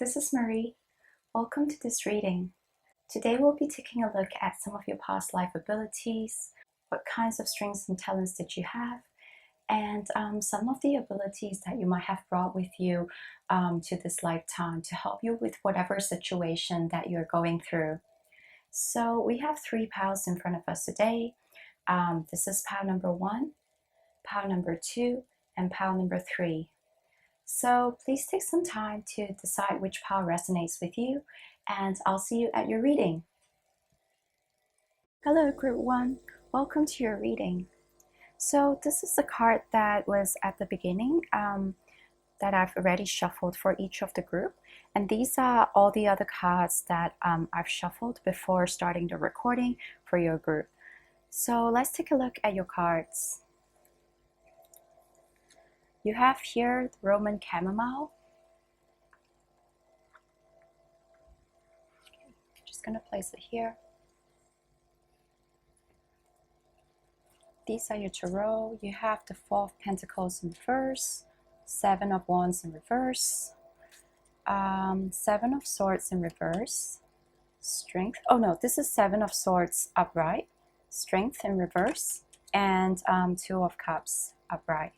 this is Marie. Welcome to this reading. Today we'll be taking a look at some of your past life abilities, what kinds of strengths and talents did you have, and some of the abilities that you might have brought with you to this lifetime to help you with whatever situation that you're going through. So we have 3 piles in front of us today. This is pile number 1, pile number 2, and pile number 3. So please take some time to decide which pile resonates with you, and I'll see you at your reading. Hello group 1, welcome to your reading. So this is the card that was at the beginning that I've already shuffled for each of the group, and these are all the other cards that I've shuffled before starting the recording for your group. So let's take a look at your cards. You have here the Roman chamomile. Okay, I'm just going to place it here. These are your tarot. You have the Four of Pentacles in reverse, Seven of Wands in reverse, Seven of Swords in reverse, Strength. Oh no, this is Seven of Swords upright, Strength in reverse, and Two of Cups upright.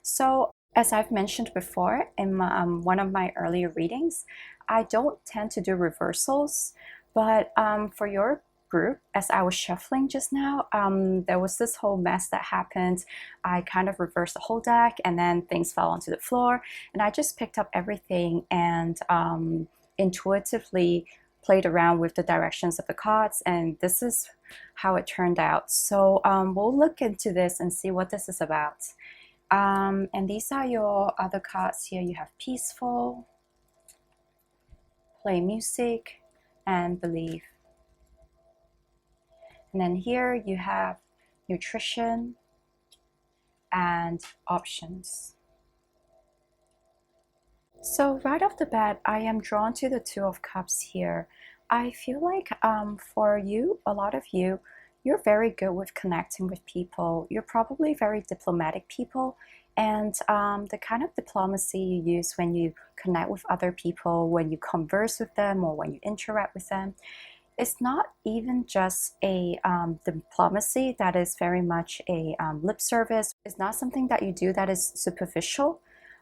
So as I've mentioned before in one of my earlier readings, I don't tend to do reversals, but for your group, as I was shuffling just now, there was this whole mess that happened. I kind of reversed the whole deck and then things fell onto the floor, and I just picked up everything and intuitively played around with the directions of the cards, and this is how it turned out. So we'll look into this and see what this is about. And these are your other cards here. You have Peaceful, Play Music, and Believe. And then here you have Nutrition and Options. So right off the bat, I am drawn to the Two of Cups here. I feel like for you, a lot of you, you're very good with connecting with people. You're probably very diplomatic people, and the kind of diplomacy you use when you connect with other people, when you converse with them, or when you interact with them, it's not even just a diplomacy that is very much a lip service. It's not something that you do that is superficial.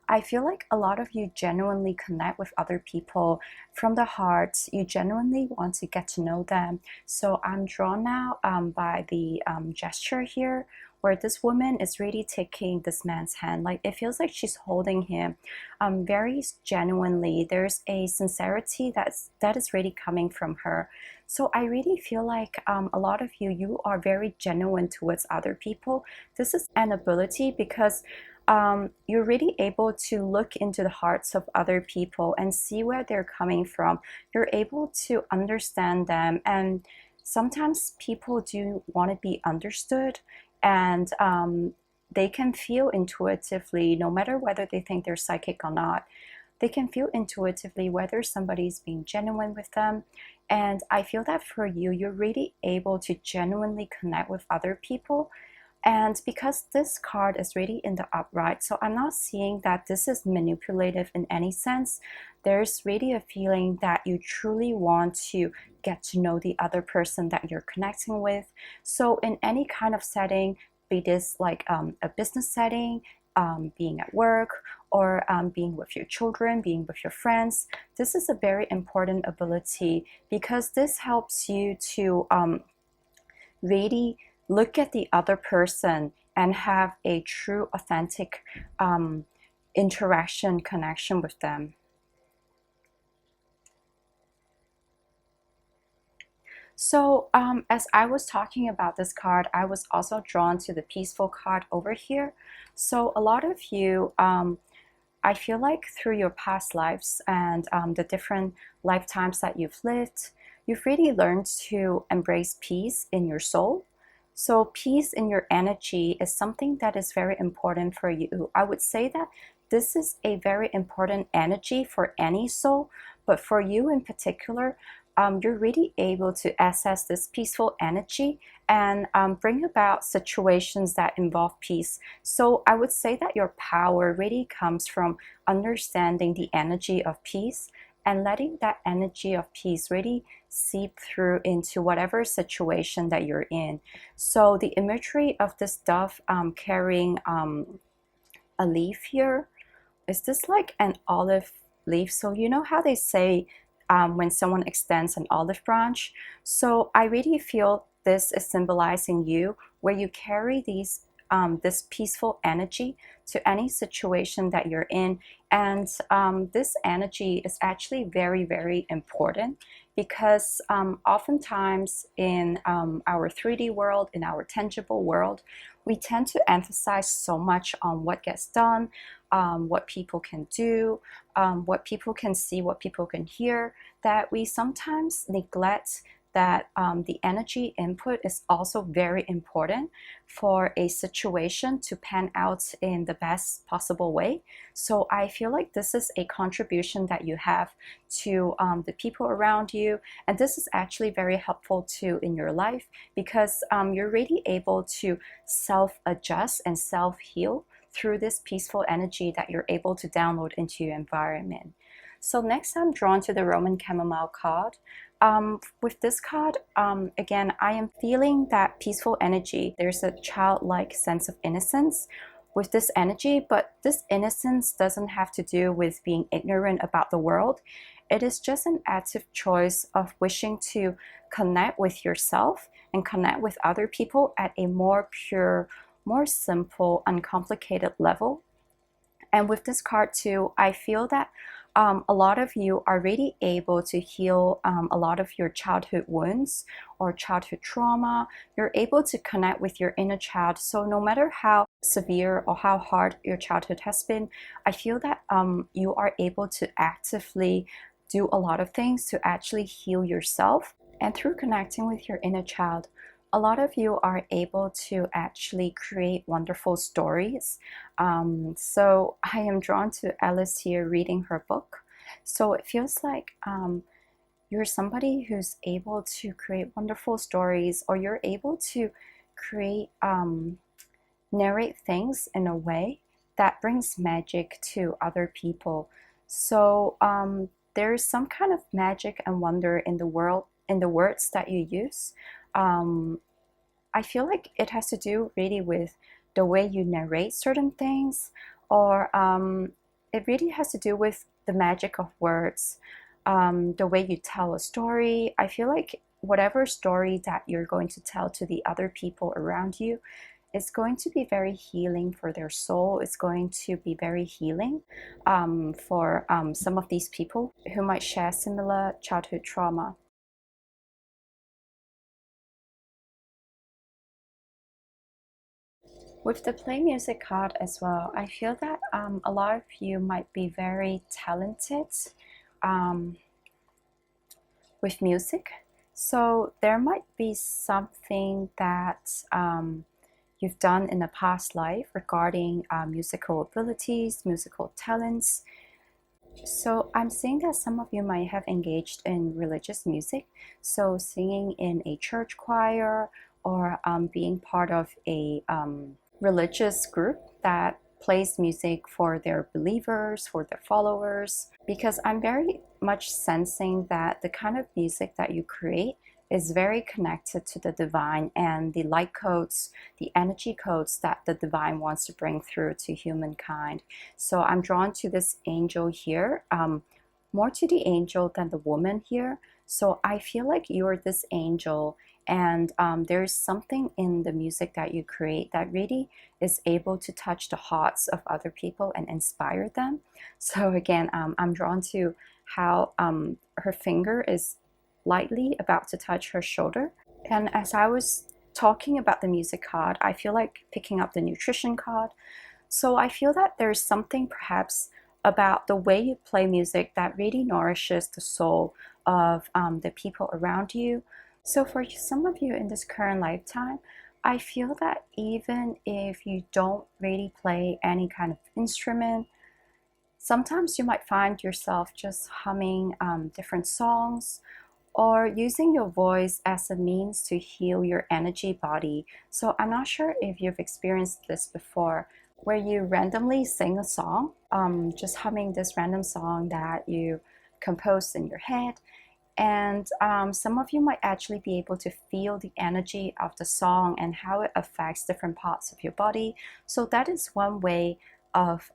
I feel like a lot of you genuinely connect with other people from the heart. You genuinely want to get to know them. So I'm drawn now by the gesture here, where this woman is really taking this man's hand. Like, it feels like she's holding him very genuinely. There's a sincerity that is really coming from her. So I really feel like a lot of you are very genuine towards other people. This is an ability because you're really able to look into the hearts of other people and see where they're coming from. You're able to understand them, and sometimes people do want to be understood, and they can feel intuitively, no matter whether they think they're psychic or not, they can feel intuitively whether somebody's being genuine with them. And I feel that for you, you're really able to genuinely connect with other people. And because this card is really in the upright, so I'm not seeing that this is manipulative in any sense. There's really a feeling that you truly want to get to know the other person that you're connecting with. So in any kind of setting, be this like a business setting, being at work, or being with your children, being with your friends, this is a very important ability because this helps you to really look at the other person and have a true, authentic interaction, connection with them. So as I was talking about this card, I was also drawn to the Peaceful card over here. So a lot of you, I feel like through your past lives and the different lifetimes that you've lived, you've really learned to embrace peace in your soul. So peace in your energy is something that is very important for you. I would say that this is a very important energy for any soul, but for you in particular, you're really able to access this peaceful energy and bring about situations that involve peace. So I would say that your power really comes from understanding the energy of peace and letting that energy of peace really seep through into whatever situation that you're in. So the imagery of this dove carrying a leaf here, is this like an olive leaf? So you know how they say when someone extends an olive branch? So I really feel this is symbolizing you, where you carry this peaceful energy to any situation that you're in. And this energy is actually very, very important because oftentimes in our 3D world, in our tangible world, we tend to emphasize so much on what gets done, what people can do, what people can see, what people can hear, that we sometimes neglect that the energy input is also very important for a situation to pan out in the best possible way. So I feel like this is a contribution that you have to the people around you, and this is actually very helpful too in your life because you're really able to self-adjust and self-heal through this peaceful energy that you're able to download into your environment. So next I'm drawn to the Roman Chamomile card. With this card, again, I am feeling that peaceful energy. There's a childlike sense of innocence with this energy, but this innocence doesn't have to do with being ignorant about the world. It is just an active choice of wishing to connect with yourself and connect with other people at a more pure, more simple, uncomplicated level. And with this card too, I feel that a lot of you are really able to heal a lot of your childhood wounds or childhood trauma. You're able to connect with your inner child. So no matter how severe or how hard your childhood has been, I feel that you are able to actively do a lot of things to actually heal yourself. And through connecting with your inner child, a lot of you are able to actually create wonderful stories. So I am drawn to Alice here reading her book. So it feels like you're somebody who's able to create wonderful stories, or you're able to create, narrate things in a way that brings magic to other people. So there's some kind of magic and wonder in the world, in the words that you use. Um, I feel like it has to do really with the way you narrate certain things, or it really has to do with the magic of words, the way you tell a story. I feel like whatever story that you're going to tell to the other people around you is going to be very healing for their soul. It's going to be very healing for some of these people who might share similar childhood trauma. With the play music card as well, I feel that a lot of you might be very talented um, with music. So there might be something that you've done in a past life regarding musical abilities, musical talents. So I'm seeing that some of you might have engaged in religious music, so singing in a church choir, or being part of a religious group that plays music for their believers, for their followers, because I'm very much sensing that the kind of music that you create is very connected to the divine and the light codes, the energy codes that the divine wants to bring through to humankind. So I'm drawn to this angel here, more to the angel than the woman here. So I feel like you're this angel, and there's something in the music that you create that really is able to touch the hearts of other people and inspire them. So again, I'm drawn to how her finger is lightly about to touch her shoulder. And as I was talking about the music card, I feel like picking up the nutrition card. So I feel that there's something perhaps about the way you play music that really nourishes the soul of the people around you. So for some of you in this current lifetime, I feel that even if you don't really play any kind of instrument, sometimes you might find yourself just humming different songs, or using your voice as a means to heal your energy body. So I'm not sure if you've experienced this before, where you randomly sing a song, just humming this random song that you composed in your head. And some of you might actually be able to feel the energy of the song and how it affects different parts of your body. So that is one way of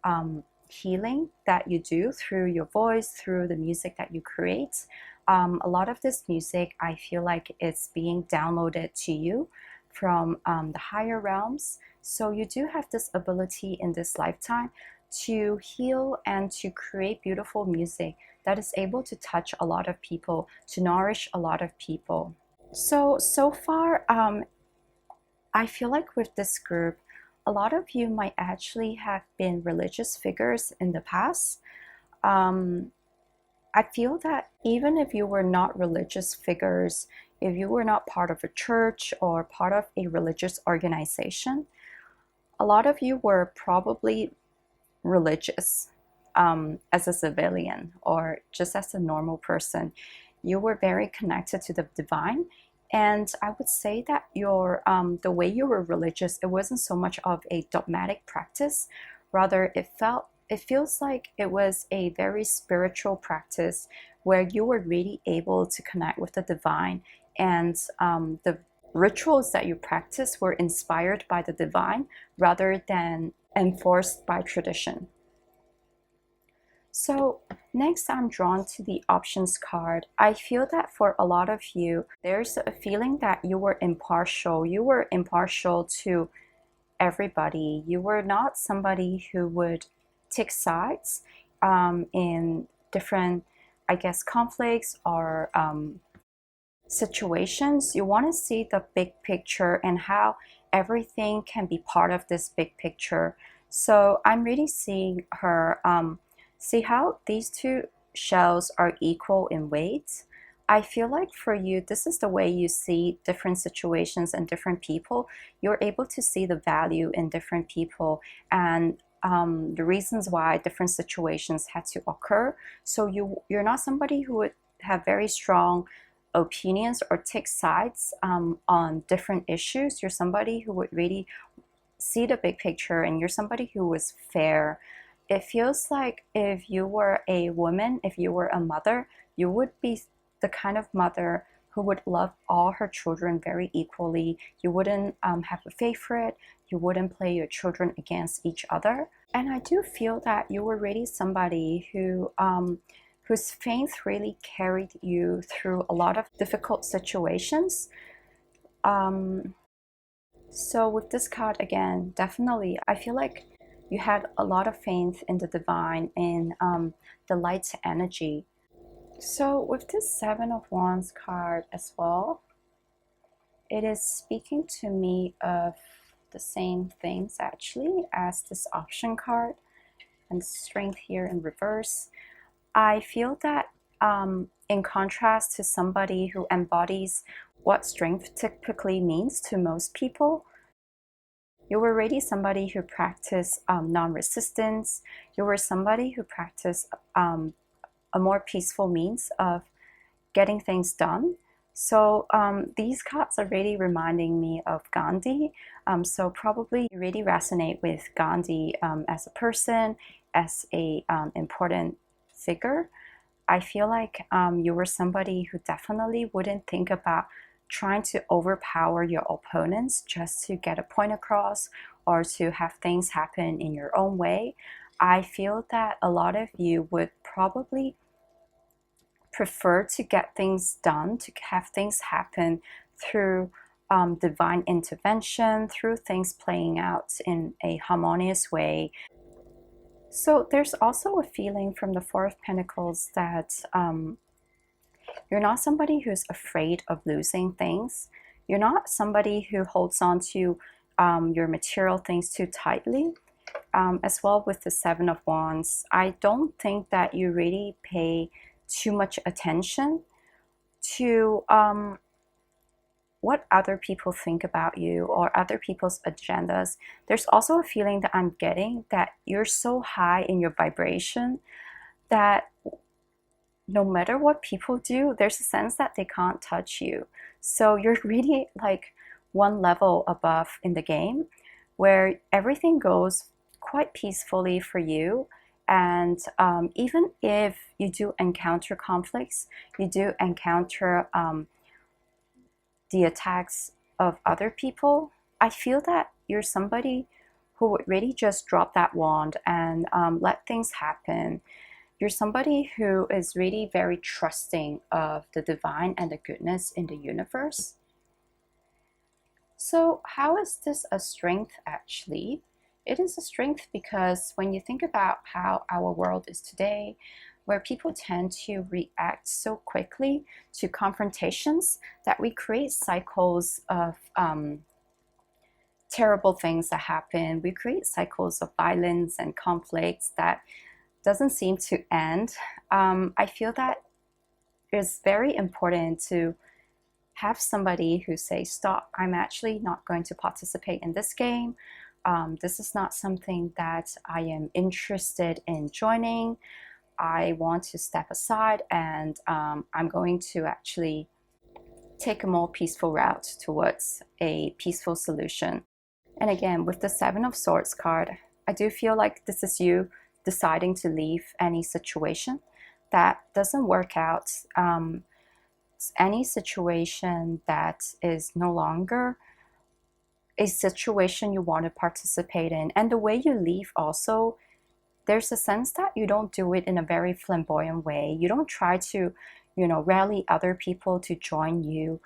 healing that you do through your voice, through the music that you create. A lot of this music, I feel like it's being downloaded to you from the higher realms. So you do have this ability in this lifetime to heal and to create beautiful music that is able to touch a lot of people, to nourish a lot of people. So far, I feel like with this group, a lot of you might actually have been religious figures in the past. Um, I feel that even if you were not religious figures, if you were not part of a church or part of a religious organization, a lot of you were probably religious as a civilian or just as a normal person. You were very connected to the divine. And I would say that the way you were religious, it wasn't so much of a dogmatic practice. Rather, it feels like it was a very spiritual practice where you were really able to connect with the divine, and the rituals that you practice were inspired by the divine rather than enforced by tradition. So next, I'm drawn to the options card. I feel that for a lot of you, there's a feeling that you were impartial. You were impartial to everybody. You were not somebody who would take sides in different, I guess, conflicts or situations. You want to see the big picture and how everything can be part of this big picture. So I'm really seeing her see how these two shells are equal in weight. I feel like for you, this is the way you see different situations and different people. You're able to see the value in different people and the reasons why different situations had to occur. So you're not somebody who would have very strong opinions or take sides on different issues. You're somebody who would really see the big picture, and you're somebody who was fair. It feels like if you were a woman, if you were a mother, you would be the kind of mother who would love all her children very equally. You wouldn't have a favorite. You wouldn't play your children against each other. And I do feel that you were really somebody who whose faith really carried you through a lot of difficult situations. So with this card again, definitely, I feel like you had a lot of faith in the divine, in the light energy. So with this Seven of Wands card as well, it is speaking to me of the same things actually as this option card and strength here in reverse. I feel that in contrast to somebody who embodies what strength typically means to most people, you were already somebody who practiced non-resistance. You were somebody who practiced a more peaceful means of getting things done. So these cards are really reminding me of Gandhi. So probably you really resonate with Gandhi as a person, as a important figure. I feel like you were somebody who definitely wouldn't think about trying to overpower your opponents just to get a point across or to have things happen in your own way. I feel that a lot of you would probably prefer to get things done, to have things happen through divine intervention, through things playing out in a harmonious way. So there's also a feeling from the Four of Pentacles that you're not somebody who's afraid of losing things. You're not somebody who holds on to your material things too tightly. As well with the Seven of Wands, I don't think that you really pay too much attention to what other people think about you or other people's agendas. There's also a feeling that I'm getting that you're so high in your vibration that no matter what people do, there's a sense that they can't touch you. So you're really like one level above in the game where everything goes quite peacefully for you, And even if you do encounter conflicts, you do encounter the attacks of other people, I feel that you're somebody who would really just drop that wand and let things happen. You're somebody who is really very trusting of the divine and the goodness in the universe. So, how is this a strength actually? It is a strength because when you think about how our world is today, where people tend to react so quickly to confrontations that we create cycles of terrible things that happen. We create cycles of violence and conflicts that doesn't seem to end. I feel that it's very important to have somebody who says, stop, I'm actually not going to participate in this game. This is not something that I am interested in joining. I want to step aside and I'm going to actually take a more peaceful route towards a peaceful solution. And again, with the Seven of Swords card, I do feel like this is you deciding to leave any situation that doesn't work out. Any situation that is no longer a situation you want to participate in. And the way you leave also, there's a sense that you don't do it in a very flamboyant way. You don't try to, rally other people to join you.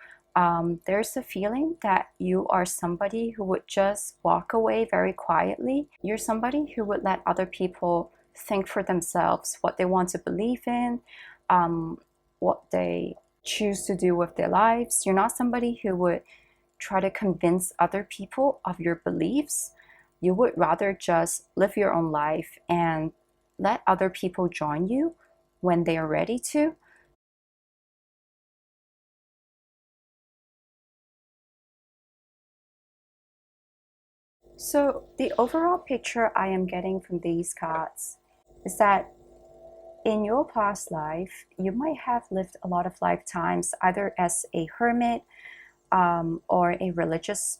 There's a feeling that you are somebody who would just walk away very quietly. You're somebody who would let other people think for themselves what they want to believe in, what they choose to do with their lives. You're not somebody who would try to convince other people of your beliefs. You would rather just live your own life and let other people join you when they are ready to. So, the overall picture I am getting from these cards is that in your past life, you might have lived a lot of lifetimes either as a hermit or a religious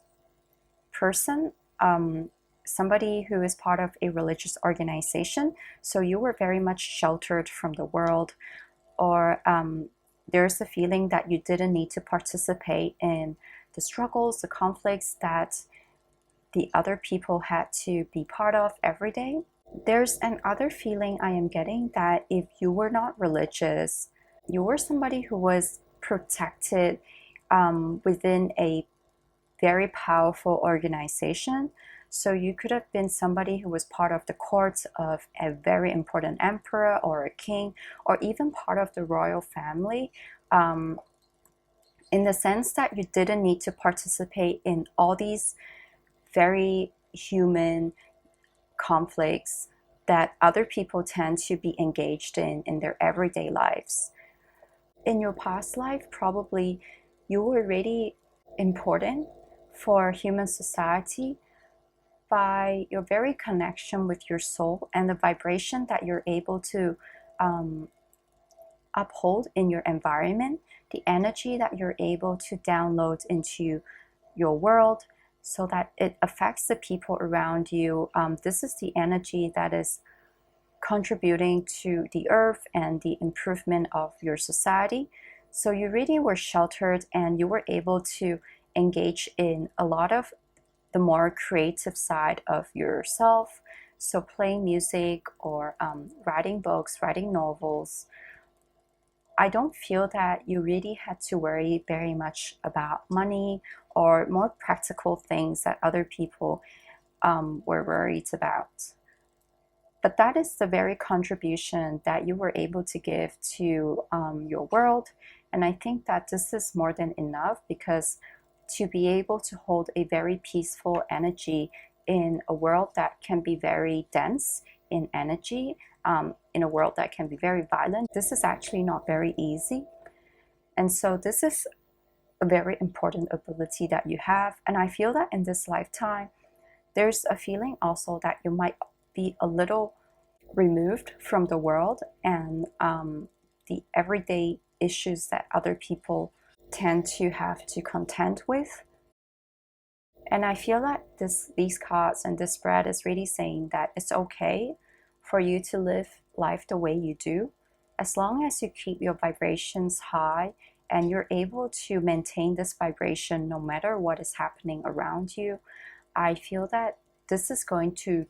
person, somebody who is part of a religious organization. So you were very much sheltered from the world, or there's a feeling that you didn't need to participate in the struggles, the conflicts that the other people had to be part of every day. There's another feeling I am getting that if you were not religious, you were somebody who was protected within a very powerful organization. So you could have been somebody who was part of the courts of a very important emperor or a king, or even part of the royal family, in the sense that you didn't need to participate in all these very human conflicts that other people tend to be engaged in their everyday lives. In your past life, probably you were really important for human society by your very connection with your soul and the vibration that you're able to um, uphold in your environment, the energy that you're able to download into your world so that it affects the people around you. This is the energy that is contributing to the earth and the improvement of your society. So you really were sheltered and you were able to engage in a lot of the more creative side of yourself. So playing music or writing books, writing novels. I don't feel that you really had to worry very much about money or more practical things that other people were worried about. But that is the very contribution that you were able to give to your world. And I think that this is more than enough, because to be able to hold a very peaceful energy in a world that can be very dense in energy, in a world that can be very violent, this is actually not very easy. And so this is a very important ability that you have. And I feel that in this lifetime, there's a feeling also that you might be a little removed from the world and the everyday issues that other people tend to have to contend with. And I feel that these cards and this spread is really saying that it's okay for you to live life the way you do, as long as you keep your vibrations high and you're able to maintain this vibration no matter what is happening around you, I feel that this is going to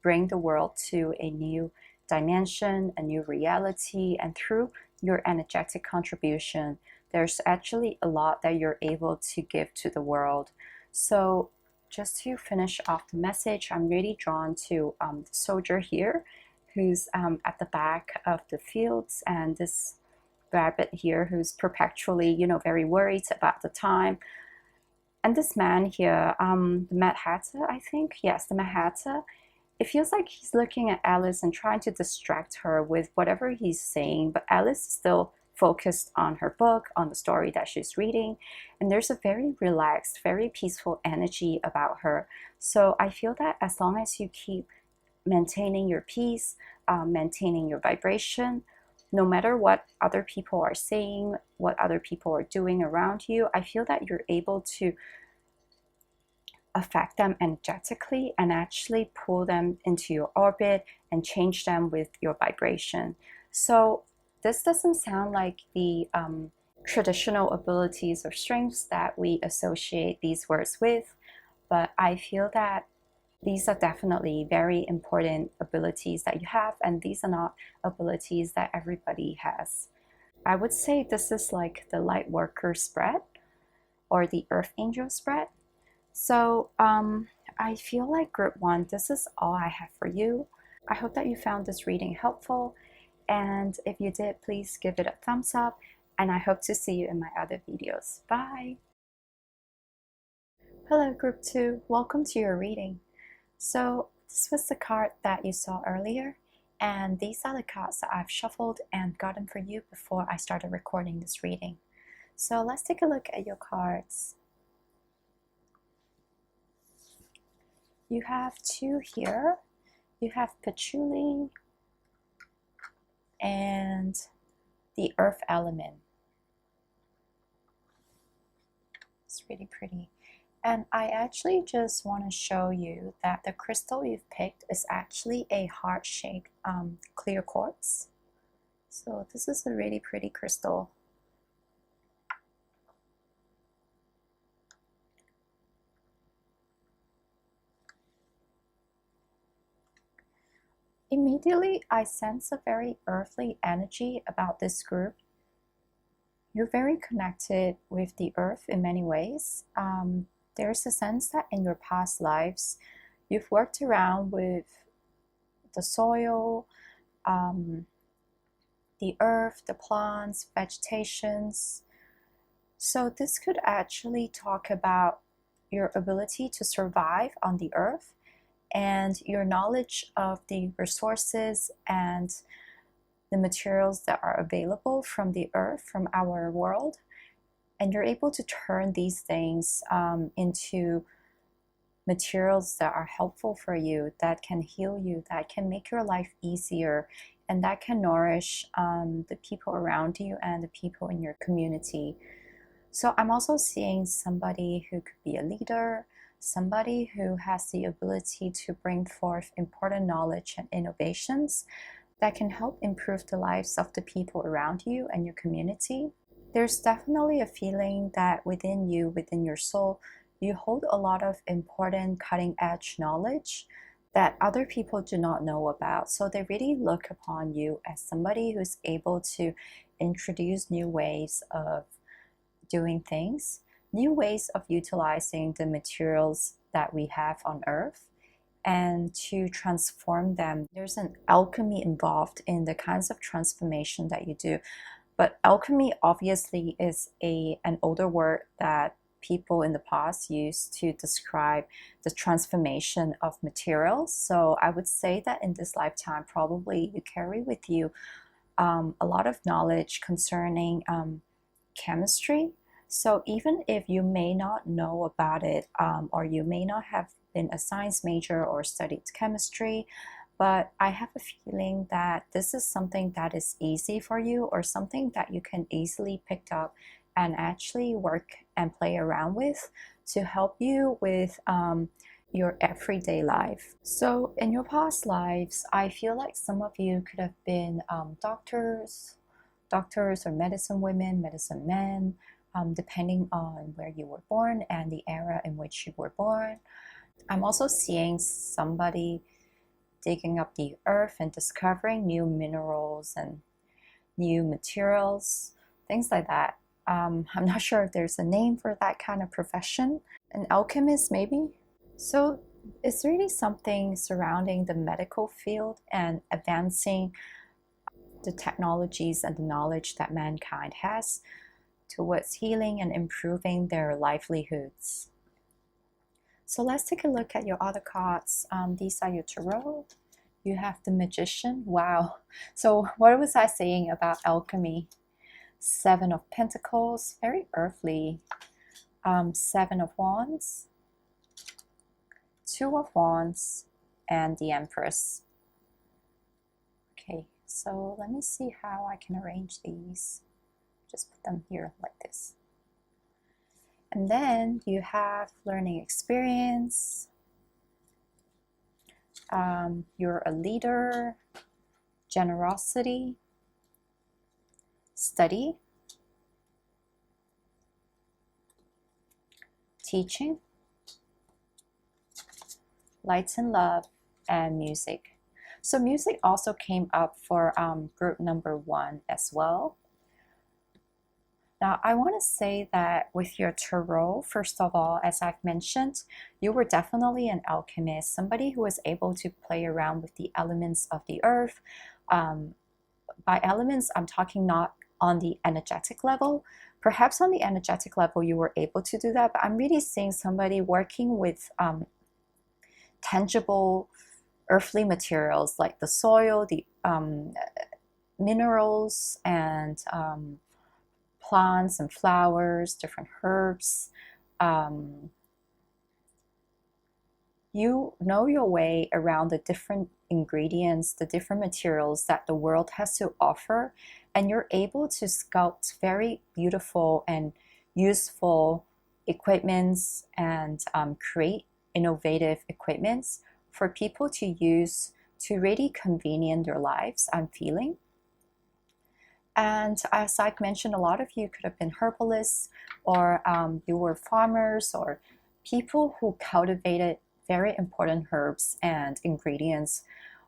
bring the world to a new dimension, a new reality, and through your energetic contribution, there's actually a lot that you're able to give to the world. So just to finish off the message, I'm really drawn to the soldier here who's at the back of the fields, and this rabbit here who's perpetually, very worried about the time. And this man here, the Mad Hatter, I think. Yes, the Mad Hatter. It feels like he's looking at Alice and trying to distract her with whatever he's saying, but Alice is still focused on her book, on the story that she's reading, and there's a very relaxed, very peaceful energy about her. So I feel that as long as you keep maintaining your peace, maintaining your vibration, no matter what other people are saying, what other people are doing around you, I feel that you're able to affect them energetically and actually pull them into your orbit and change them with your vibration. So this doesn't sound like the traditional abilities or strengths that we associate these words with, but I feel that these are definitely very important abilities that you have, and these are not abilities that everybody has. I would say this is like the light worker spread or the earth angel spread. So I feel like group 1, this is all I have for you. I hope that you found this reading helpful, and if you did, please give it a thumbs up, and I hope to see you in my other videos. Bye! Hello group 2, welcome to your reading. So this was the card that you saw earlier, and these are the cards that I've shuffled and gotten for you before I started recording this reading. So let's take a look at your cards. You have 2 here. You have patchouli and the earth element. It's really pretty. And I actually just want to show you that the crystal you've picked is actually a heart-shaped clear quartz. So this is a really pretty crystal. Immediately, I sense a very earthly energy about this group. You're very connected with the earth in many ways. There's a sense that in your past lives, you've worked around with the soil, the earth, the plants, vegetations. So this could actually talk about your ability to survive on the earth and your knowledge of the resources and the materials that are available from the earth, from our world. And you're able to turn these things into materials that are helpful for you, that can heal you, that can make your life easier, and that can nourish the people around you and the people in your community. So I'm also seeing somebody who could be a leader, somebody who has the ability to bring forth important knowledge and innovations that can help improve the lives of the people around you and your community. There's definitely a feeling that within you, within your soul, you hold a lot of important cutting-edge knowledge that other people do not know about. So they really look upon you as somebody who's able to introduce new ways of doing things, new ways of utilizing the materials that we have on Earth, and to transform them. There's an alchemy involved in the kinds of transformation that you do. But alchemy obviously is an older word that people in the past used to describe the transformation of materials. So I would say that in this lifetime, probably you carry with you a lot of knowledge concerning chemistry. So even if you may not know about it, or you may not have been a science major or studied chemistry, but I have a feeling that this is something that is easy for you, or something that you can easily pick up and actually work and play around with to help you with your everyday life. So, in your past lives, I feel like some of you could have been doctors or medicine women, medicine men, depending on where you were born and the era in which you were born. I'm also seeing somebody digging up the earth and discovering new minerals and new materials, things like that. I'm not sure if there's a name for that kind of profession. An alchemist, maybe? So it's really something surrounding the medical field and advancing the technologies and the knowledge that mankind has towards healing and improving their livelihoods. So let's take a look at your other cards. These are your tarot. You have the Magician. Wow. So what was I saying about alchemy? Seven of Pentacles, very earthly. Seven of Wands, Two of Wands, and the Empress. Okay, so let me see how I can arrange these. Just put them here like this. And then you have learning experience. You're a leader, generosity, study, teaching, light and love, and music. So music also came up for group number 1 as well. Now, I want to say that with your tarot, first of all, as I've mentioned, you were definitely an alchemist, somebody who was able to play around with the elements of the earth. By elements, I'm talking not on the energetic level. Perhaps on the energetic level, you were able to do that, but I'm really seeing somebody working with tangible earthly materials like the soil, the minerals, and plants and flowers, different herbs. You know your way around the different ingredients, the different materials that the world has to offer, and you're able to sculpt very beautiful and useful equipments and create innovative equipments for people to use to really convenient their lives, I'm feeling. And as I mentioned, a lot of you could have been herbalists, or you were farmers, or people who cultivated very important herbs and ingredients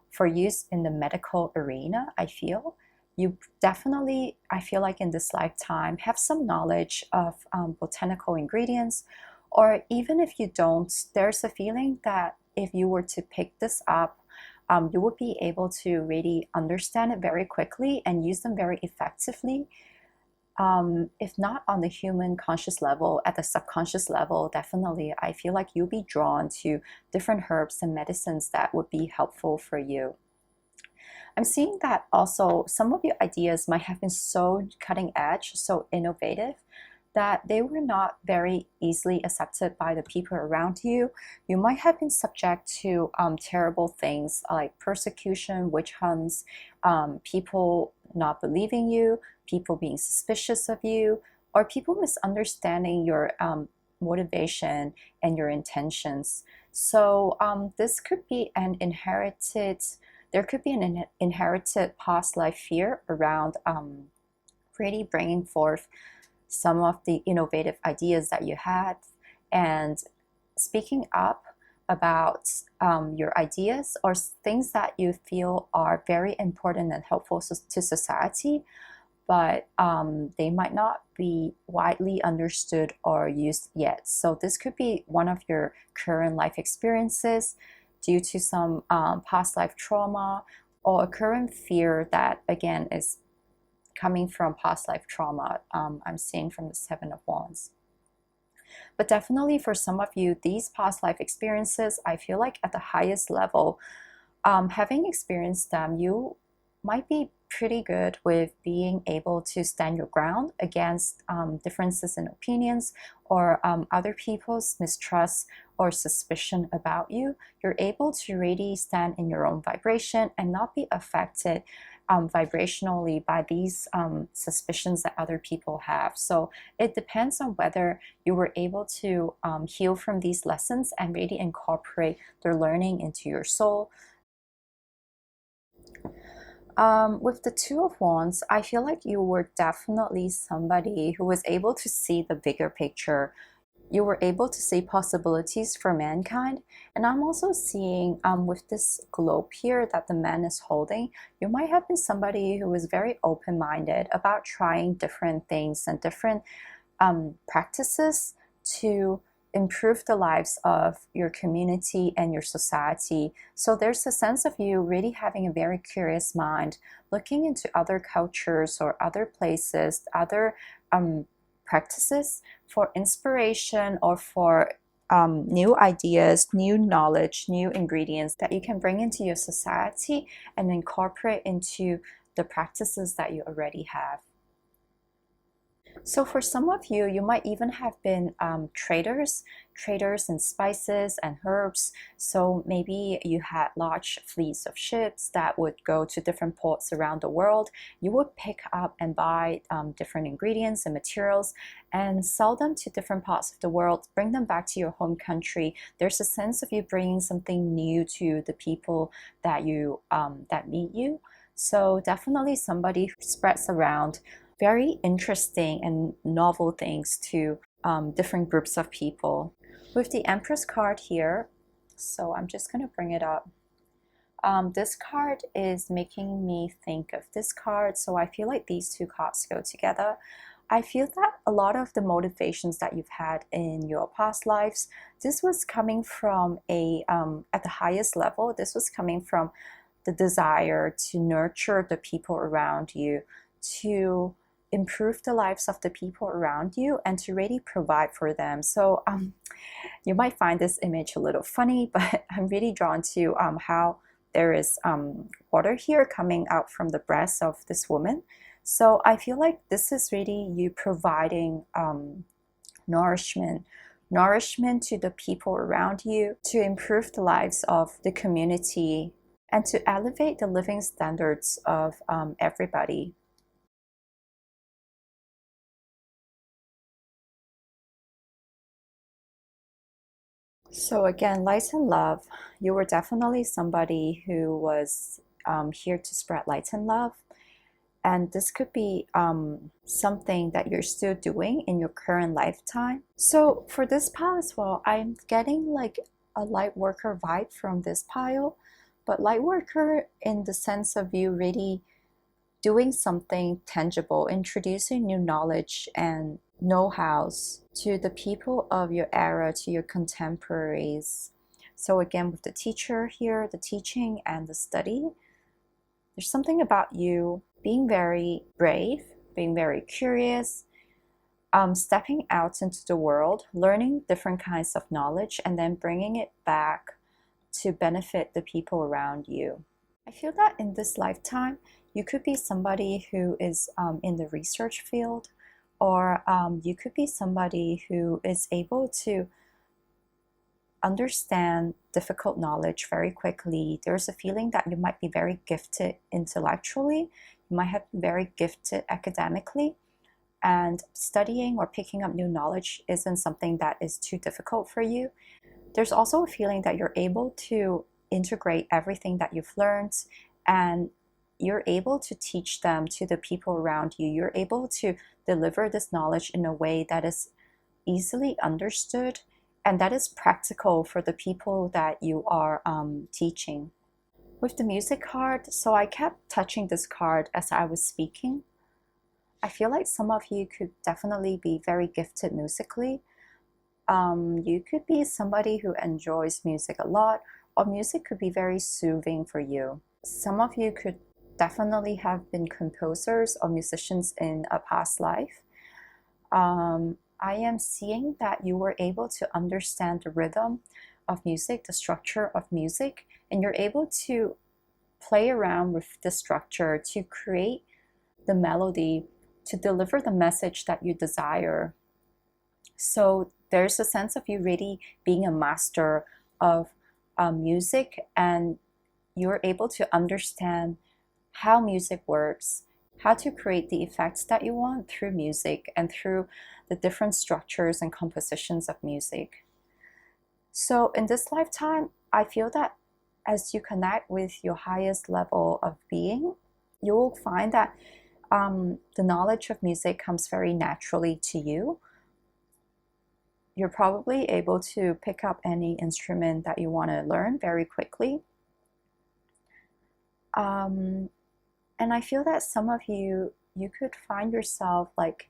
for use in the medical arena, I feel. You definitely, I feel like in this lifetime, have some knowledge of botanical ingredients, or even if you don't, there's a feeling that if you were to pick this up, you would be able to really understand it very quickly and use them very effectively. If not on the human conscious level, at the subconscious level, definitely, I feel like you'll be drawn to different herbs and medicines that would be helpful for you. I'm seeing that also some of your ideas might have been so cutting edge, so innovative, that they were not very easily accepted by the people around you. You might have been subject to terrible things like persecution, witch hunts, people not believing you, people being suspicious of you, or people misunderstanding your motivation and your intentions. So this could be an inherited, there could be an inherited past life fear around really bringing forth some of the innovative ideas that you had and speaking up about your ideas or things that you feel are very important and helpful to society, but they might not be widely understood or used yet. So this could be one of your current life experiences due to some past life trauma or a current fear that, again, is coming from past life trauma. I'm seeing from the Seven of Wands. But definitely for some of you, these past life experiences, I feel like at the highest level, having experienced them, you might be pretty good with being able to stand your ground against differences in opinions or other people's mistrust or suspicion about you. You're able to really stand in your own vibration and not be affected vibrationally by these suspicions that other people have. So it depends on whether you were able to heal from these lessons and really incorporate their learning into your soul. With the Two of Wands, I feel like you were definitely somebody who was able to see the bigger picture. You were able to see possibilities for mankind. And I'm also seeing with this globe here that the man is holding, you might have been somebody who was very open-minded about trying different things and different practices to improve the lives of your community and your society. So there's a sense of you really having a very curious mind, looking into other cultures or other places, other practices for inspiration or for new ideas, new knowledge, new ingredients that you can bring into your society and incorporate into the practices that you already have. So for some of you, you might even have been traders in spices and herbs. So maybe you had large fleets of ships that would go to different ports around the world. You would pick up and buy different ingredients and materials and sell them to different parts of the world, bring them back to your home country. There's a sense of you bringing something new to the people that you that meet you. So definitely somebody who spreads around very interesting and novel things to different groups of people. With the Empress card here, so I'm just going to bring it up. This card is making me think of this card, so I feel like these two cards go together. I feel that a lot of the motivations that you've had in your past lives, this was coming from at the highest level, this was coming from the desire to nurture the people around you, to improve the lives of the people around you, and to really provide for them. So you might find this image a little funny, but I'm really drawn to how there is water here coming out from the breast of this woman. So I feel like this is really you providing nourishment to the people around you, to improve the lives of the community, and to elevate the living standards of everybody. So again, light and love, you were definitely somebody who was here to spread light and love. And this could be something that you're still doing in your current lifetime. So for this pile as well, I'm getting like a light worker vibe from this pile, but light worker in the sense of you really doing something tangible, introducing new knowledge and know-hows to the people of your era, to your contemporaries. So again, with the teacher here, the teaching and the study, there's something about you being very brave, being very curious, stepping out into the world, learning different kinds of knowledge, and then bringing it back to benefit the people around you. I feel that in this lifetime, you could be somebody who is in the research field, or you could be somebody who is able to understand difficult knowledge very quickly. There's a feeling that you might be very gifted intellectually, you might have been very gifted academically, and studying or picking up new knowledge isn't something that is too difficult for you. There's also a feeling that you're able to integrate everything that you've learned, and you're able to teach them to the people around you. You're able to deliver this knowledge in a way that is easily understood and that is practical for the people that you are teaching. With the music card, so I kept touching this card as I was speaking. I feel like some of you could definitely be very gifted musically. You could be somebody who enjoys music a lot, or music could be very soothing for you. Some of you could definitely have been composers or musicians in a past life. I am seeing that you were able to understand the rhythm of music, the structure of music, and you're able to play around with the structure to create the melody, to deliver the message that you desire. So there's a sense of you really being a master of music, and you're able to understand how music works, how to create the effects that you want through music and through the different structures and compositions of music. So in this lifetime, I feel that as you connect with your highest level of being, you will find that the knowledge of music comes very naturally to you. You're probably able to pick up any instrument that you want to learn very quickly. And I feel that some of you could find yourself like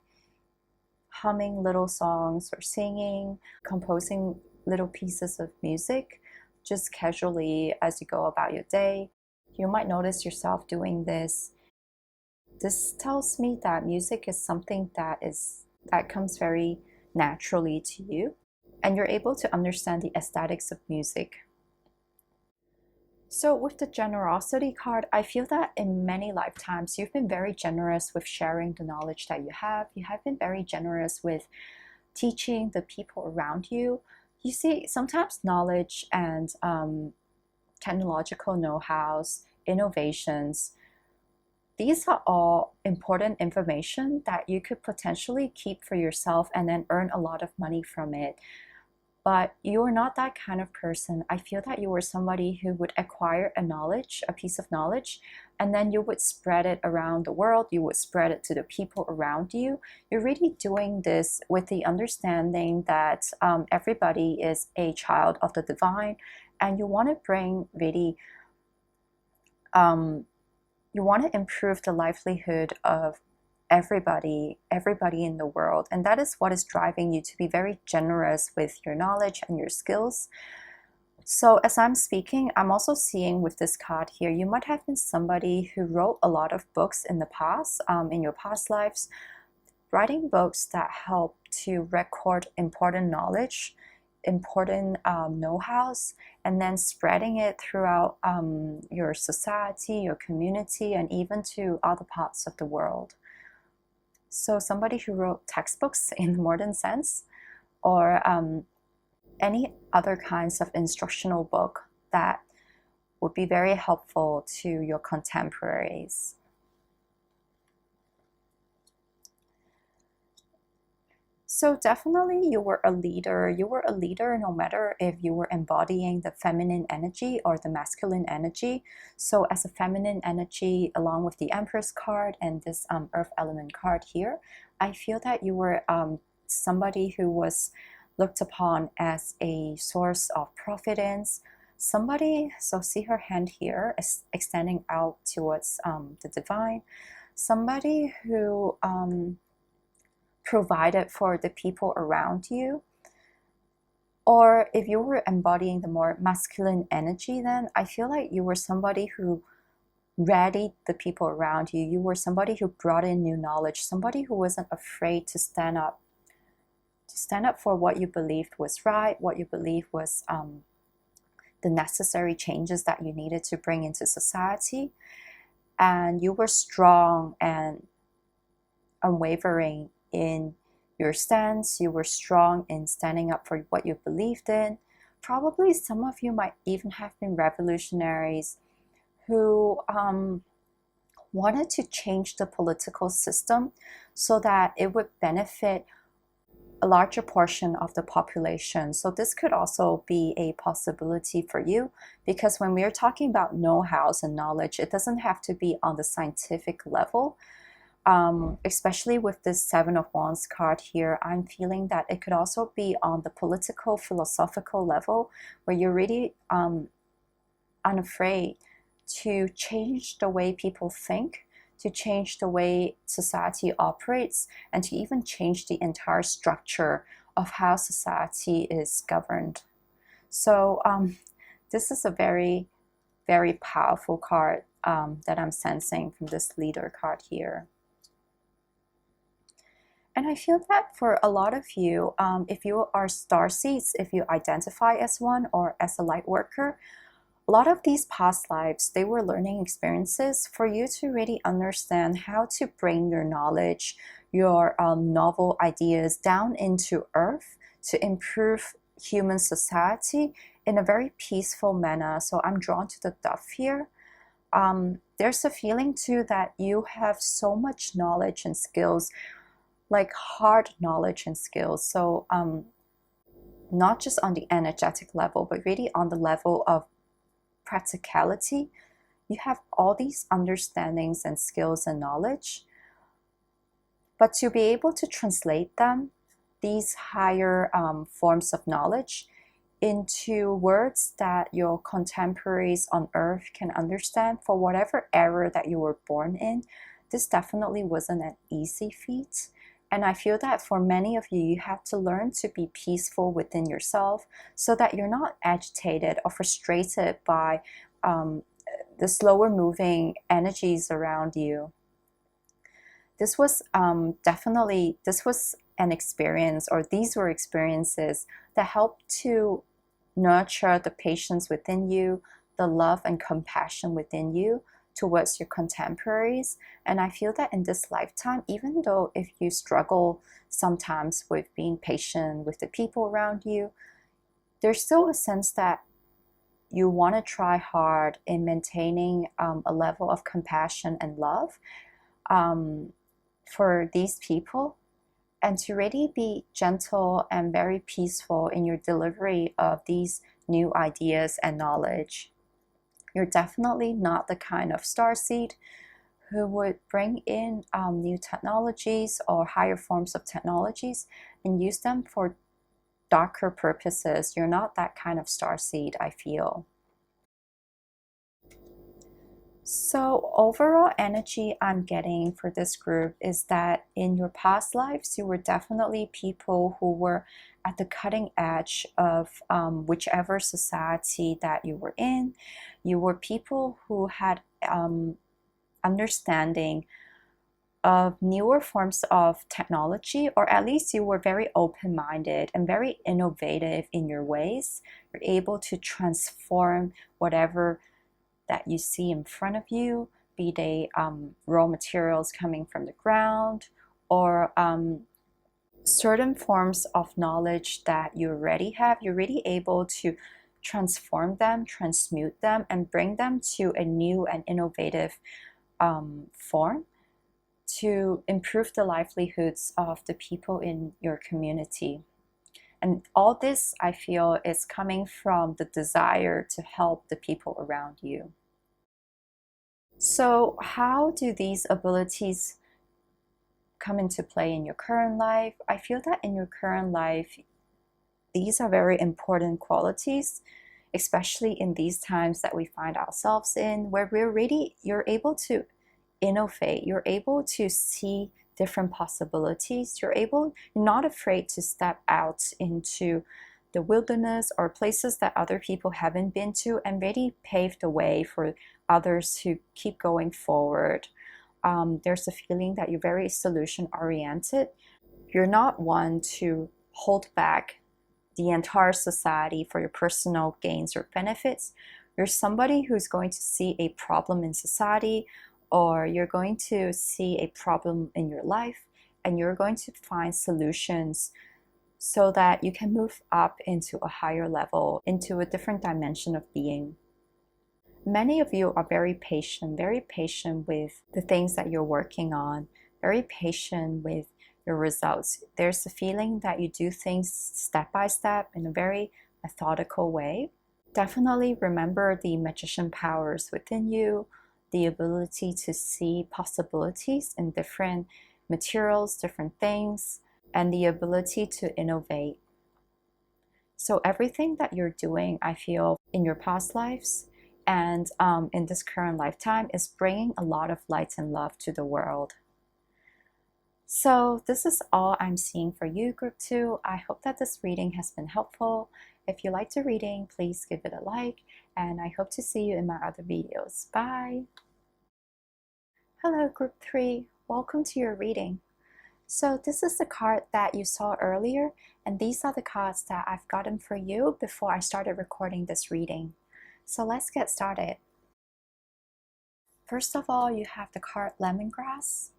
humming little songs or singing, composing little pieces of music just casually as you go about your day. You might notice yourself doing this. This tells me that music is something that comes very naturally to you, and you're able to understand the aesthetics of music. So with the generosity card, I feel that in many lifetimes you've been very generous with sharing the knowledge that you have. You have been very generous with teaching the people around you. You see, sometimes knowledge and technological know-hows, innovations, these are all important information that you could potentially keep for yourself and then earn a lot of money from it. But you're not that kind of person. I feel that you are somebody who would acquire a piece of knowledge, and then you would spread it around the world. You would spread it to the people around you. You're really doing this with the understanding that everybody is a child of the divine, and you want to bring really, you want to improve the livelihood of everybody in the world, and that is what is driving you to be very generous with your knowledge and your skills. So as I'm speaking, I'm also seeing with this card here, you might have been somebody who wrote a lot of books in the past, in your past lives, writing books that help to record important knowledge, important know-hows, and then spreading it throughout your society, your community, and even to other parts of the world. So somebody who wrote textbooks in the modern sense, or any other kinds of instructional book that would be very helpful to your contemporaries. So definitely you were a leader. You were a leader no matter if you were embodying the feminine energy or the masculine energy. So as a feminine energy, along with the Empress card and this Earth element card here, I feel that you were somebody who was looked upon as a source of providence. Somebody, so see her hand here is extending out towards the divine. Somebody who provided for the people around you. Or if you were embodying the more masculine energy, then I feel like you were somebody who readied the people around you. You were somebody who brought in new knowledge, somebody who wasn't afraid to stand up for what you believed was right, what you believed was the necessary changes that you needed to bring into society. And you were strong and unwavering in your stance. You were strong in standing up for what you believed in. Probably some of you might even have been revolutionaries who wanted to change the political system so that it would benefit a larger portion of the population. So this could also be a possibility for you, because when we're talking about know-hows and knowledge, it doesn't have to be on the scientific level. Especially with this Seven of Wands card here, I'm feeling that it could also be on the political, philosophical level, where you're really unafraid to change the way people think, to change the way society operates, and to even change the entire structure of how society is governed. So this is a very, very powerful card that I'm sensing from this leader card here. And I feel that for a lot of you, if you are starseeds, if you identify as one or as a light worker, a lot of these past lives, they were learning experiences for you to really understand how to bring your knowledge, your novel ideas down into Earth to improve human society in a very peaceful manner. So I'm drawn to the dove here. There's a feeling too that you have so much knowledge and skills, like hard knowledge and skills. So not just on the energetic level, but really on the level of practicality. You have all these understandings and skills and knowledge, but to be able to translate them, these higher forms of knowledge, into words that your contemporaries on earth can understand for whatever era that you were born in, this definitely wasn't an easy feat. And I feel that for many of you, you have to learn to be peaceful within yourself so that you're not agitated or frustrated by the slower moving energies around you. This was definitely, this was an experience, or these were experiences that helped to nurture the patience within you, the love and compassion within you towards your contemporaries. And I feel that in this lifetime, even though if you struggle sometimes with being patient with the people around you, there's still a sense that you want to try hard in maintaining a level of compassion and love for these people, and to really be gentle and very peaceful in your delivery of these new ideas and knowledge. You're definitely not the kind of starseed who would bring in new technologies or higher forms of technologies and use them for darker purposes. You're not that kind of starseed, I feel. So overall energy I'm getting for this group is that in your past lives, you were definitely people who were at the cutting edge of whichever society that you were in. You were people who had understanding of newer forms of technology, or at least you were very open-minded and very innovative in your ways. You're able to transform whatever that you see in front of you, be they raw materials coming from the ground, or certain forms of knowledge that you already have. You're really able to transform them, transmute them, and bring them to a new and innovative form to improve the livelihoods of the people in your community. And all this, I feel, is coming from the desire to help the people around you. So how do these abilities come into play in your current life? I feel that in your current life, these are very important qualities, especially in these times that we find ourselves in, where you're able to innovate, you're able to see different possibilities, you're not afraid to step out into the wilderness or places that other people haven't been to, and really pave the way for others to keep going forward. There's a feeling that you're very solution oriented. You're not one to hold back the entire society for your personal gains or benefits. You're somebody who's going to see a problem in society, or you're going to see a problem in your life, and you're going to find solutions so that you can move up into a higher level, into a different dimension of being. Many of you are very patient with the things that you're working on, very patient with your results. There's a feeling that you do things step by step in a very methodical way. Definitely remember the magician powers within you, the ability to see possibilities in different materials, different things, and the ability to innovate. So everything that you're doing, I feel, in your past lives and in this current lifetime is bringing a lot of light and love to the world. So this is all I'm seeing for you, Group 2. I hope that this reading has been helpful. If you liked the reading, please give it a like, and I hope to see you in my other videos. Bye! Hello, Group 3. Welcome to your reading. So this is the card that you saw earlier, and these are the cards that I've gotten for you before I started recording this reading. So let's get started. First of all, you have the card Lemongrass.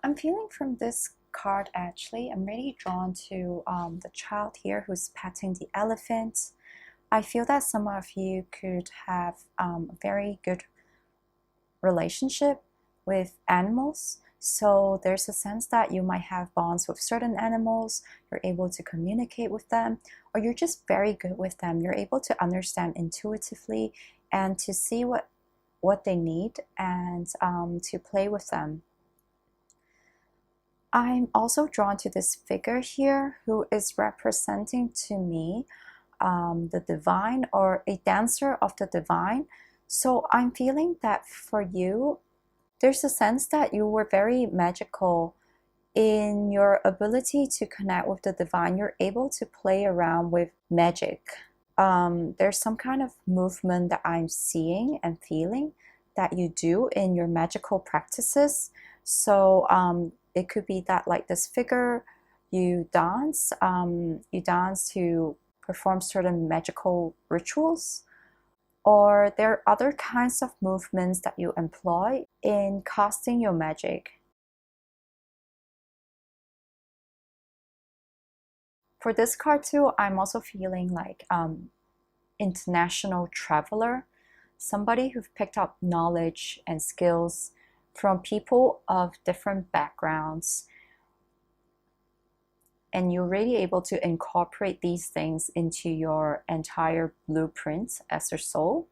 I'm feeling from this card actually. I'm really drawn to the child here who's petting the elephant. I feel that some of you could have a very good relationship with animals. So there's a sense that you might have bonds with certain animals, you're able to communicate with them, or you're just very good with them. You're able to understand intuitively and to see what they need and to play with them. I'm also drawn to this figure here who is representing to me the divine or a dancer of the divine. So I'm feeling that for you, there's a sense that you were very magical in your ability to connect with the divine. You're able to play around with magic. There's some kind of movement that I'm seeing and feeling that you do in your magical practices. So it could be that like this figure, you dance to perform certain magical rituals, or there are other kinds of movements that you employ in casting your magic. For this card too, I'm also feeling like international traveler, somebody who've picked up knowledge and skills from people of different backgrounds, and you're really able to incorporate these things into your entire blueprint as your soul.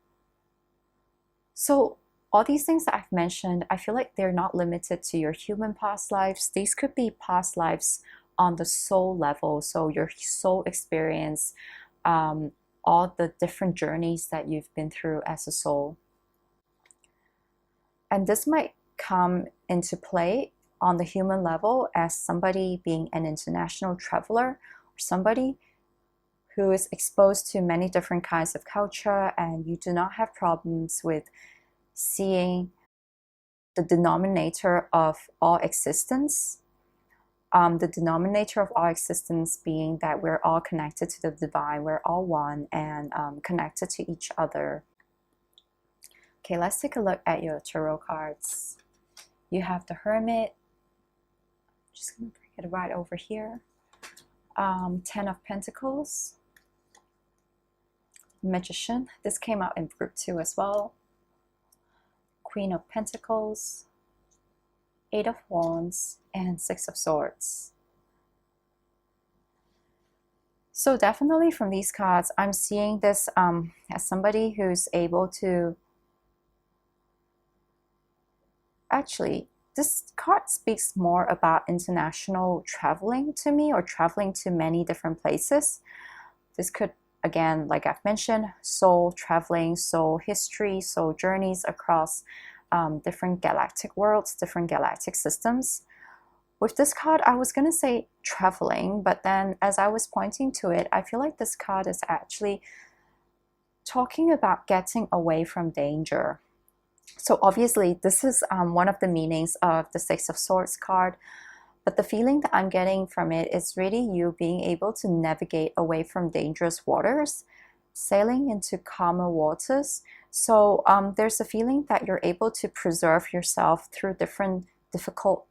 So all these things that I've mentioned, I feel like they're not limited to your human past lives. These could be past lives on the soul level, so your soul experience, all the different journeys that you've been through as a soul. And this might come into play on the human level as somebody being an international traveler, or somebody who is exposed to many different kinds of culture, and you do not have problems with seeing the denominator of all existence. The denominator of all existence being that we're all connected to the divine, we're all one and connected to each other. Okay, let's take a look at your tarot cards. You have the Hermit. Just gonna bring it right over here. 10 of Pentacles. Magician. This came out in group 2 as well. Queen of Pentacles. 8 of Wands and 6 of Swords. So definitely from these cards, I'm seeing this as somebody who's able to actually, this card speaks more about international traveling to me, or traveling to many different places. This could, again, like I've mentioned, soul traveling, soul history, soul journeys across different galactic worlds, different galactic systems. With this card, I was going to say traveling, but then as I was pointing to it, I feel like this card is actually talking about getting away from danger. So obviously, this is one of the meanings of the Six of Swords card, but the feeling that I'm getting from it is really you being able to navigate away from dangerous waters, sailing into calmer waters. So there's a feeling that you're able to preserve yourself through different difficult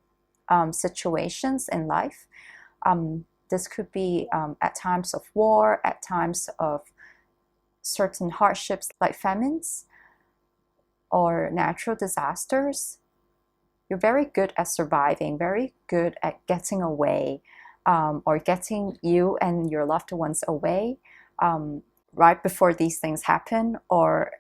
situations in life. This could be at times of war, at times of certain hardships like famines or natural disasters. You're very good at surviving, very good at getting away, or getting you and your loved ones away right before these things happen, or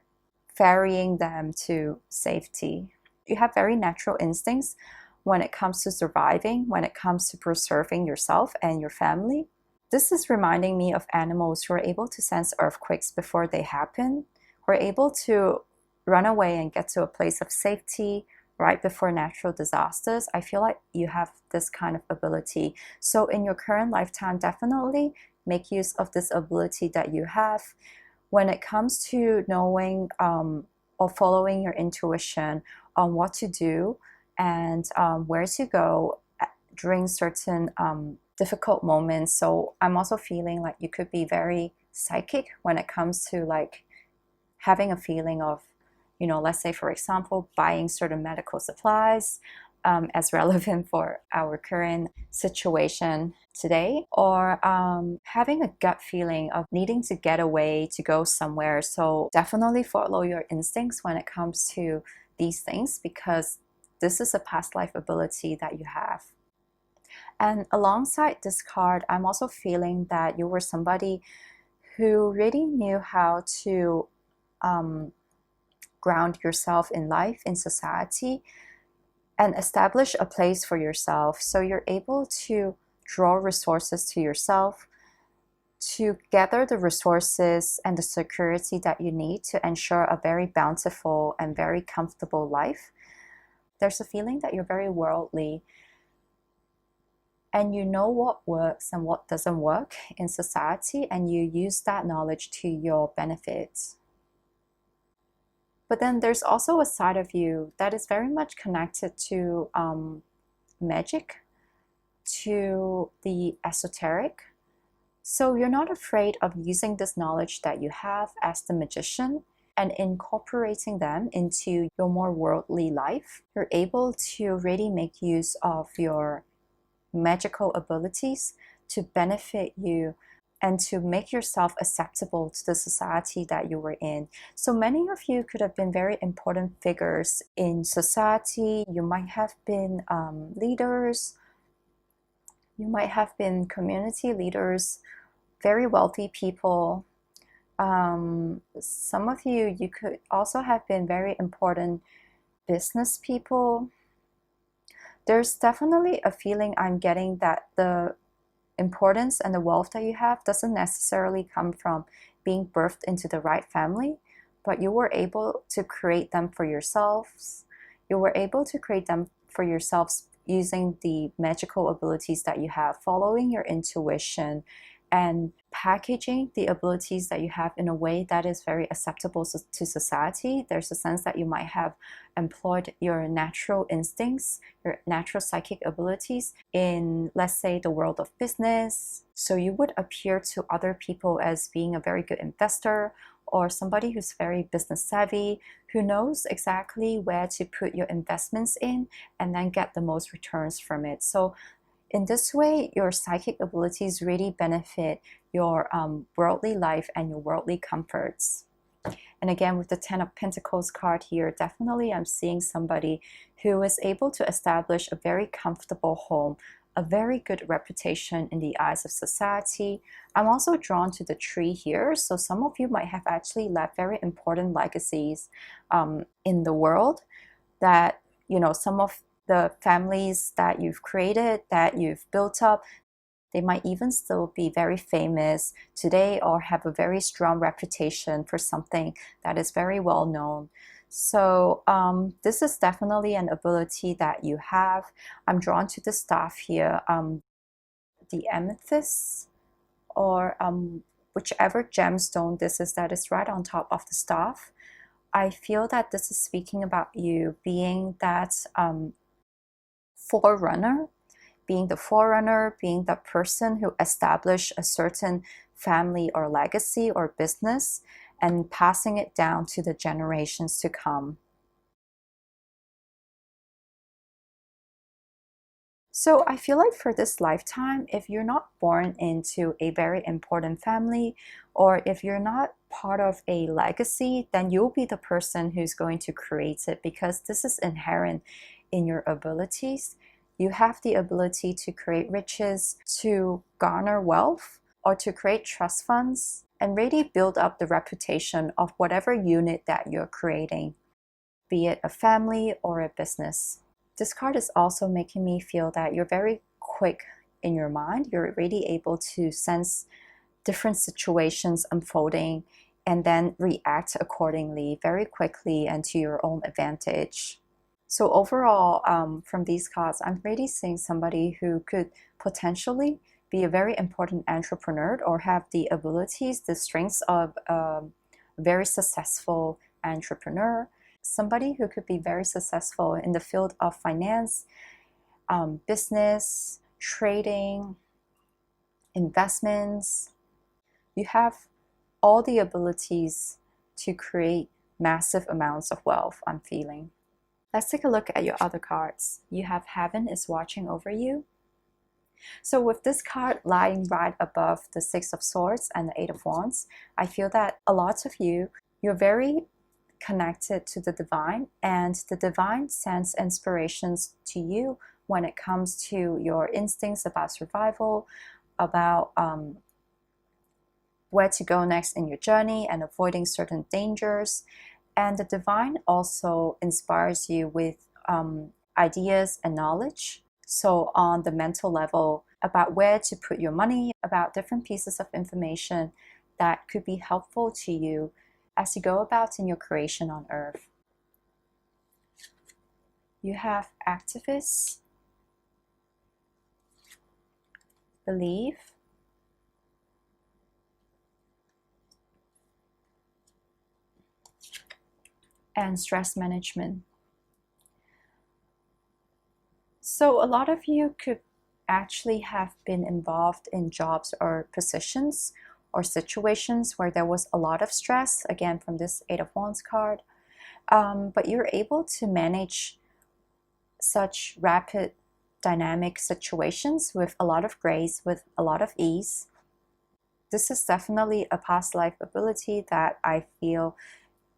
ferrying them to safety. You have very natural instincts when it comes to surviving, when it comes to preserving yourself and your family. This is reminding me of animals who are able to sense earthquakes before they happen, who are able to run away and get to a place of safety right before natural disasters. I feel like you have this kind of ability. So in your current lifetime, definitely make use of this ability that you have when it comes to knowing or following your intuition on what to do and where to go during certain difficult moments. So I'm also feeling like you could be very psychic when it comes to like having a feeling of, you know, let's say for example, buying certain medical supplies, as relevant for our current situation today, or having a gut feeling of needing to get away to go somewhere. So definitely follow your instincts when it comes to these things, because this is a past life ability that you have. And alongside this card, I'm also feeling that you were somebody who really knew how to ground yourself in life, in society, and establish a place for yourself. So you're able to draw resources to yourself, to gather the resources and the security that you need to ensure a very bountiful and very comfortable life. There's a feeling that you're very worldly, and you know what works and what doesn't work in society, and you use that knowledge to your benefit. But then there's also a side of you that is very much connected to magic, to the esoteric. So you're not afraid of using this knowledge that you have as the magician and incorporating them into your more worldly life. You're able to really make use of your magical abilities to benefit you and to make yourself acceptable to the society that you were in. So many of you could have been very important figures in society. You might have been leaders, you might have been community leaders, very wealthy people. Some of you, you could also have been very important business people. There's definitely a feeling I'm getting that the importance and the wealth that you have doesn't necessarily come from being birthed into the right family, but you were able to create them for yourselves. You were able to create them for yourselves using the magical abilities that you have, following your intuition, and packaging the abilities that you have in a way that is very acceptable to society. There's a sense that you might have employed your natural instincts, your natural psychic abilities in, let's say, the world of business. So you would appear to other people as being a very good investor, or somebody who's very business savvy, who knows exactly where to put your investments in and then get the most returns from it. So in this way, your psychic abilities really benefit your worldly life and your worldly comforts. And again, with the Ten of Pentacles card here, definitely I'm seeing somebody who is able to establish a very comfortable home, a very good reputation in the eyes of society. I'm also drawn to the tree here. So some of you might have actually left very important legacies in the world that, you know, some of the families that you've created, that you've built up, they might even still be very famous today or have a very strong reputation for something that is very well known. So this is definitely an ability that you have. I'm drawn to the staff here, the amethyst, or whichever gemstone this is that is right on top of the staff. I feel that this is speaking about you being that forerunner, being the forerunner, being the person who established a certain family or legacy or business and passing it down to the generations to come. So I feel like for this lifetime, if you're not born into a very important family, or if you're not part of a legacy, then you'll be the person who's going to create it, because this is inherent in your abilities. You have the ability to create riches, to garner wealth, or to create trust funds, and really build up the reputation of whatever unit that you're creating, be it a family or a business. This card is also making me feel that you're very quick in your mind. You're really able to sense different situations unfolding and then react accordingly very quickly and to your own advantage. So overall, from these cards, I'm really seeing somebody who could potentially be a very important entrepreneur or have the abilities, the strengths of a very successful entrepreneur. Somebody who could be very successful in the field of finance, business, trading, investments. You have all the abilities to create massive amounts of wealth, I'm feeling. Let's take a look at your other cards. You have Heaven is watching over you. So with this card lying right above the Six of Swords and the Eight of Wands, I feel that a lot of you, you're very connected to the divine, and the divine sends inspirations to you when it comes to your instincts about survival, about where to go next in your journey and avoiding certain dangers. And the divine also inspires you with ideas and knowledge. So on the mental level, about where to put your money, about different pieces of information that could be helpful to you as you go about in your creation on earth. You have activists, believe, and stress management. So a lot of you could actually have been involved in jobs or positions or situations where there was a lot of stress, again from this Eight of Wands card, but you're able to manage such rapid dynamic situations with a lot of grace, with a lot of ease. This is definitely a past life ability that I feel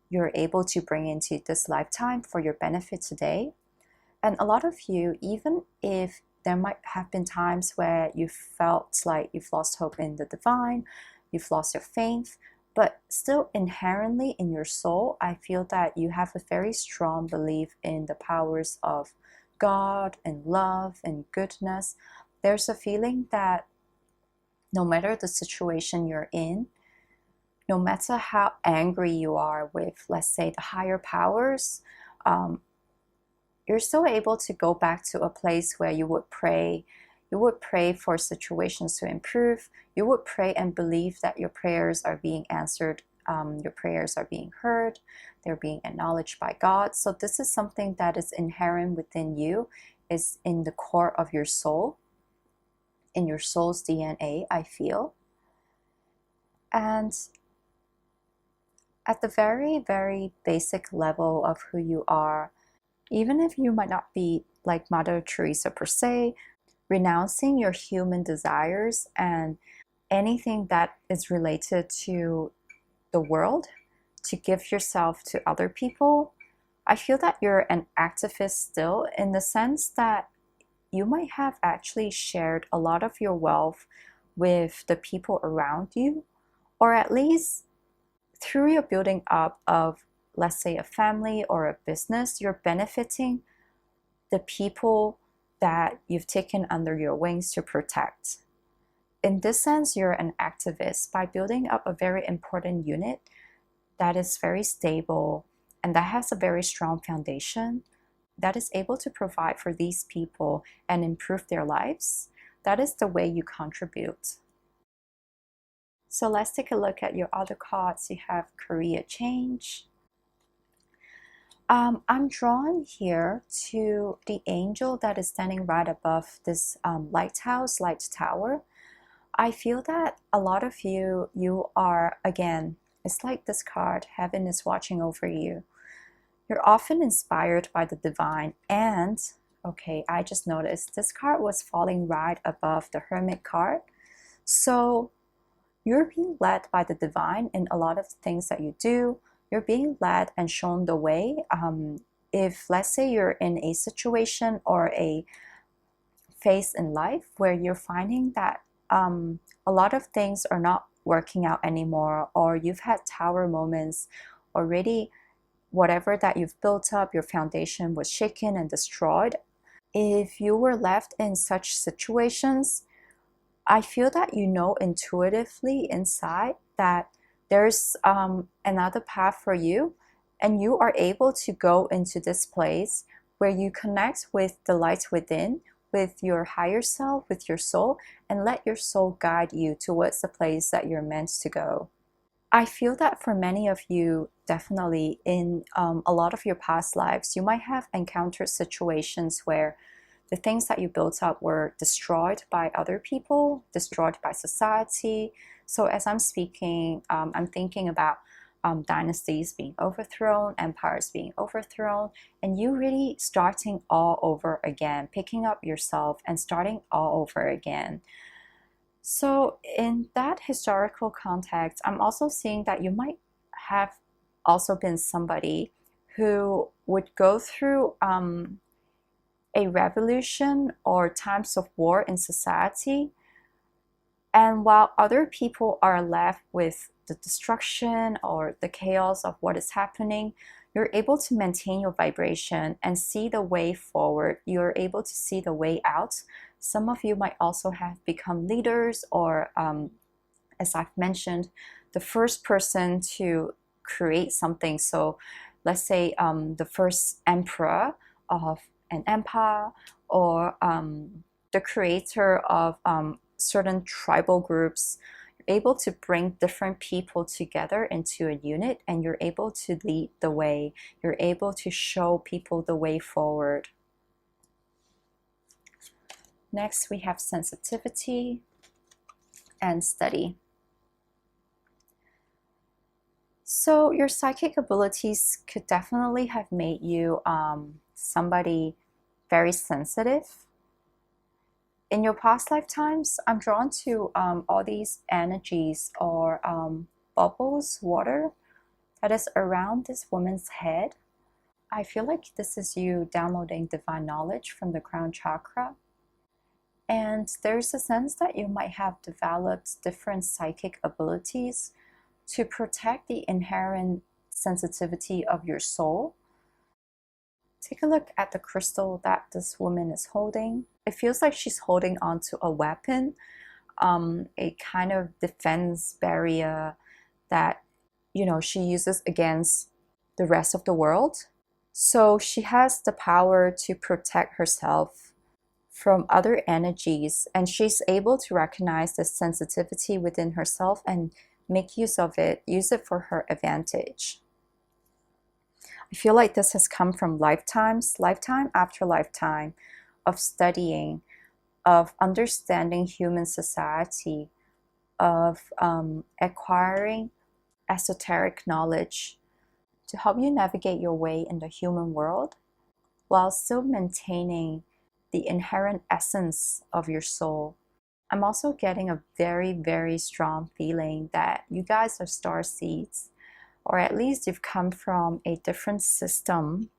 you're able to bring into this lifetime for your benefit today. And a lot of you, even if there might have been times where you felt like you've lost hope in the divine, you've lost your faith, but still inherently in your soul, I feel that you have a very strong belief in the powers of God and love and goodness. There's a feeling that no matter the situation you're in, no matter how angry you are with, let's say, the higher powers, you're still able to go back to a place where you would pray. You would pray for situations to improve. You would pray and believe that your prayers are being answered. Your prayers are being heard. They're being acknowledged by God. So this is something that is inherent within you, is in the core of your soul, in your soul's DNA, I feel. And at the very, very basic level of who you are, even if you might not be like Mother Teresa per se, renouncing your human desires and anything that is related to the world to give yourself to other people, I feel that you're an activist still, in the sense that you might have actually shared a lot of your wealth with the people around you, or at least through your building up of, let's say, a family or a business, you're benefiting the people that you've taken under your wings to protect. In this sense, you're an activist by building up a very important unit that is very stable and that has a very strong foundation, that is able to provide for these people and improve their lives. That is the way you contribute. So let's take a look at your other cards. You have career change. I'm drawn here to the angel that is standing right above this light tower. I feel that a lot of you, you are, again, it's like this card, heaven is watching over you. You're often inspired by the divine, and, okay, I just noticed this card was falling right above the hermit card. So you're being led by the divine in a lot of things that you do. You're being led and shown the way. If, let's say, you're in a situation or a phase in life where you're finding that a lot of things are not working out anymore, or you've had tower moments already, whatever that you've built up, your foundation was shaken and destroyed. If you were left in such situations, I feel that you know intuitively inside that there's another path for you, and you are able to go into this place where you connect with the light within, with your higher self, with your soul, and let your soul guide you towards the place that you're meant to go. I feel that for many of you, definitely in a lot of your past lives, you might have encountered situations where the things that you built up were destroyed by other people, destroyed by society. So as I'm speaking, I'm thinking about dynasties being overthrown, empires being overthrown, and you really starting all over again, picking up yourself and starting all over again. So in that historical context, I'm also seeing that you might have also been somebody who would go through a revolution or times of war in society. And while other people are left with the destruction or the chaos of what is happening, you're able to maintain your vibration and see the way forward. You're able to see the way out. Some of you might also have become leaders or, as I've mentioned, the first person to create something. So let's say the first emperor of an empire, or the creator of certain tribal groups. You're able to bring different people together into a unit, and you're able to lead the way. You're able to show people the way forward. Next, we have sensitivity and study. So your psychic abilities could definitely have made you somebody very sensitive. In your past lifetimes, I'm drawn to all these energies or bubbles, water that is around this woman's head. I feel like this is you downloading divine knowledge from the crown chakra. And there's a sense that you might have developed different psychic abilities to protect the inherent sensitivity of your soul. Take a look at the crystal that this woman is holding. It feels like she's holding onto a weapon, a kind of defense barrier that, she uses against the rest of the world. So she has the power to protect herself from other energies, and she's able to recognize the sensitivity within herself and make use of it, use it for her advantage. I feel like this has come from lifetime after lifetime of studying, of understanding human society, of acquiring esoteric knowledge to help you navigate your way in the human world while still maintaining the inherent essence of your soul. I'm also getting a very, very strong feeling that you guys are star seeds, or at least you've come from a different system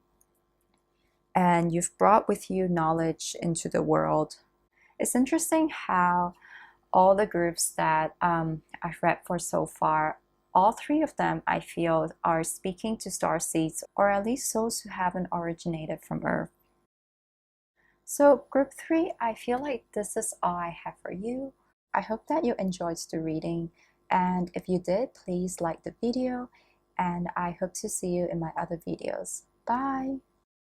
and you've brought with you knowledge into the world. It's interesting how all the groups that I've read for so far, all three of them I feel are speaking to star seeds, or at least souls who haven't originated from Earth. So group 3, I feel like this is all I have for you. I hope that you enjoyed the reading, and if you did, please like the video, and I hope to see you in my other videos. Bye!